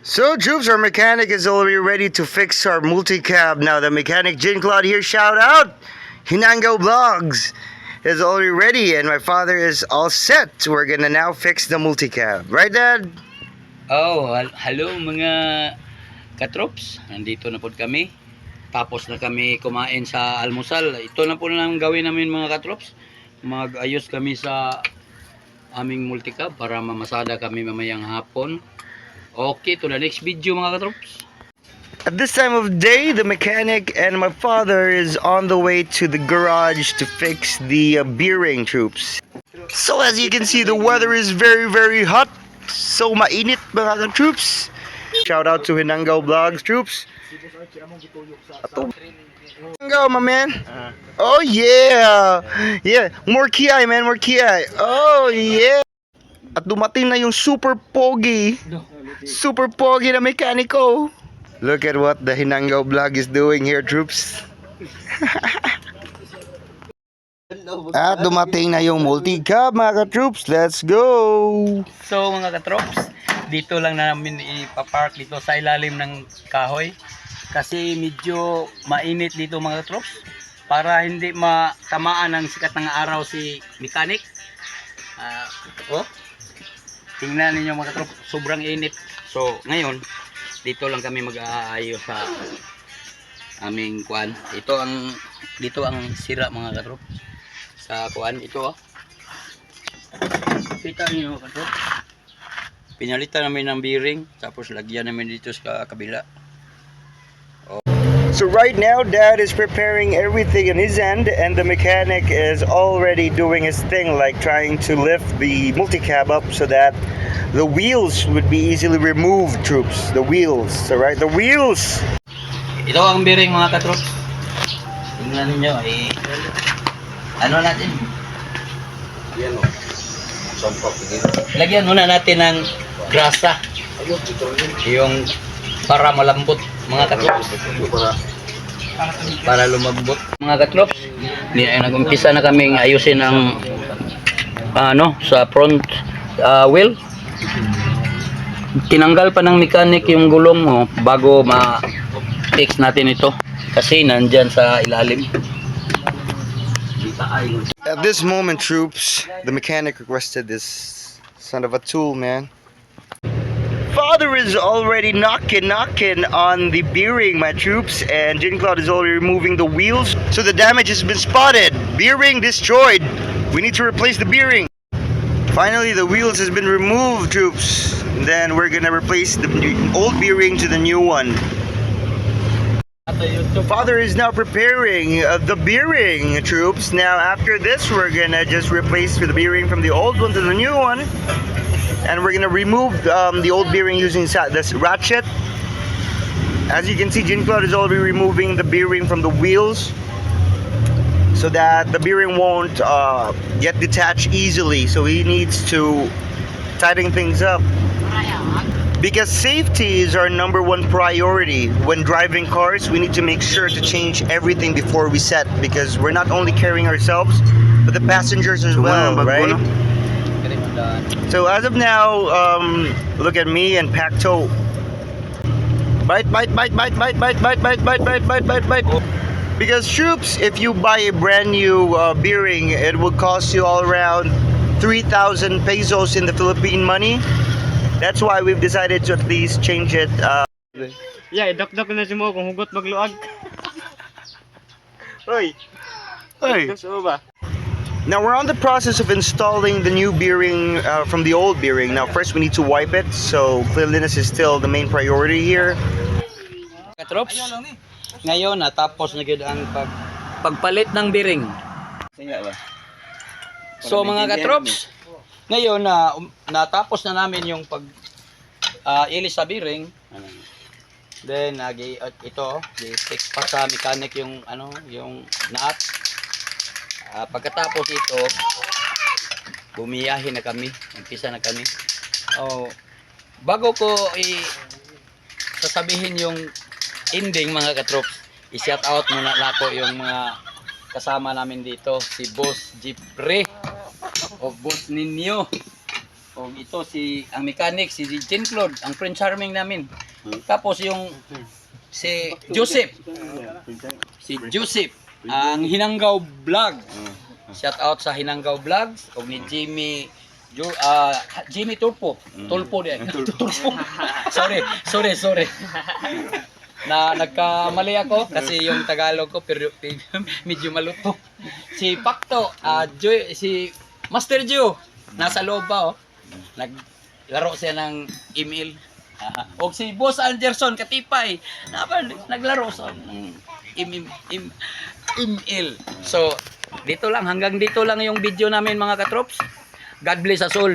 So, troops, our mechanic is already ready to fix our multi-cab. Now, the mechanic Jin Claude here, shout out! Hinango Vlogs is already ready, and my father is all set. We're gonna now fix the multi-cab. Right, Dad? Oh, hello mga katrops. Nandito na po kami. Tapos na kami kumain sa almusal. Ito na po lang gawin namin mga katrops. Mag-ayos kami sa aming multicab para mamasada kami mamayang hapon. Okay, to the next video mga katrops. At this time of day, the mechanic and my father is on the way to the garage to fix the bearing, troops. So as you can see, the weather is very, very hot. So mainit mga troops. Shout out to Hinango Vlogs, troops. Hinango, my man. Oh yeah. Yeah, more kiai, man, more kiai. Oh yeah. At dumating na yung super pogi na mekaniko. Look at what the Hinango Vlog is doing here, troops. At dumating na yung multi-cab mga ka-troops. Let's go! So mga katrops, dito lang namin ipapark dito sa ilalim ng kahoy. Kasi medyo mainit dito mga katrops. Para hindi matamaan ng sikat ng araw si mechanic. Oh, tingnan ninyo mga katrops, sobrang init. So ngayon, dito lang kami mag-aayos sa aming kuan. Dito ang sira mga katrops. Sa kuan ito oh. Kita niyo mga katrops. Pinalitan namin ng bearing, tapos lagyan namin dito sa kabila. So right now, Dad is preparing everything on his end, and the mechanic is already doing his thing, like trying to lift the multi-cab up so that the wheels would be easily removed, troops. The wheels, alright? The wheels! Ito ang bearing mga katrops. Tingnan niyo ano natin? Yan o. Sampap din. Lagyan muna natin ng grasa. Yung para malambot mga katrops. Para lumambot mga katrops. Nag-umpisa na kaming ayusin ang sa front wheel. Tinanggal pa ng mechanic yung gulong bago ma-fix natin ito kasi nandyan sa ilalim. At this moment, troops, the mechanic requested this son of a tool, man. Father is already knocking on the bearing, my troops, and Jin Claude is already removing the wheels. So the damage has been spotted. Bearing destroyed. We need to replace the bearing. Finally, the wheels has been removed, troops. Then we're gonna replace the old bearing to the new one. Father is now preparing the bearing, troops. Now after this, we're gonna just replace the bearing from the old one to the new one. And we're gonna remove the old bearing using this ratchet. As you can see, Jin Claude is already removing the bearing from the wheels so that the bearing won't get detached easily. So he needs to tighten things up. Because safety is our #1 priority. When driving cars, we need to make sure to change everything before we set, because we're not only carrying ourselves, but the passengers as well, right? So as of now, look at me and Pacto. Bite. Because troops, if you buy a brand new bearing, it will cost you all around 3,000 pesos in the Philippine money. That's why we've decided to at least change it. Yeah, idok-dok na si mo kung hugot magluag. Hey. Gusto mo ba? Now we're on the process of installing the new bearing from the old bearing. Now first we need to wipe it, so cleanliness is still the main priority here. Katrops, ngayon natapos na gyud ang pagpalit ng bearing. So mga katrops, ngayon natapos na namin yung ilis sa bearing. Then ito i-fix pa sa mechanic yung yung nut. Pagkatapos ito, bumiyahe na kami, umpisa na kami. Bago ko sasabihin yung ending mga katrops, i-shout out muna nako yung mga kasama namin dito, si Boss Jeffrey o Boss Ninyo. O ito ang mechanic si Jean Claude, ang Prince Charming namin. Tapos yung si Joseph. Si Joseph ang Hinanggaw Vlog. Shout out sa Hinanggaw Vlogs o ni Jimmy Tulpo. Tulpo din. Tulpo. Sorry. Na nagkamali ako kasi yung Tagalog ko pero medyo maluto. Si Pakto, si Master Joe nasa loob pa oh. Naglaro siya ng email. O si Boss Anderson Katipay, naglaro sa ng email. So, hanggang dito lang yung video namin mga katrops. God bless us all.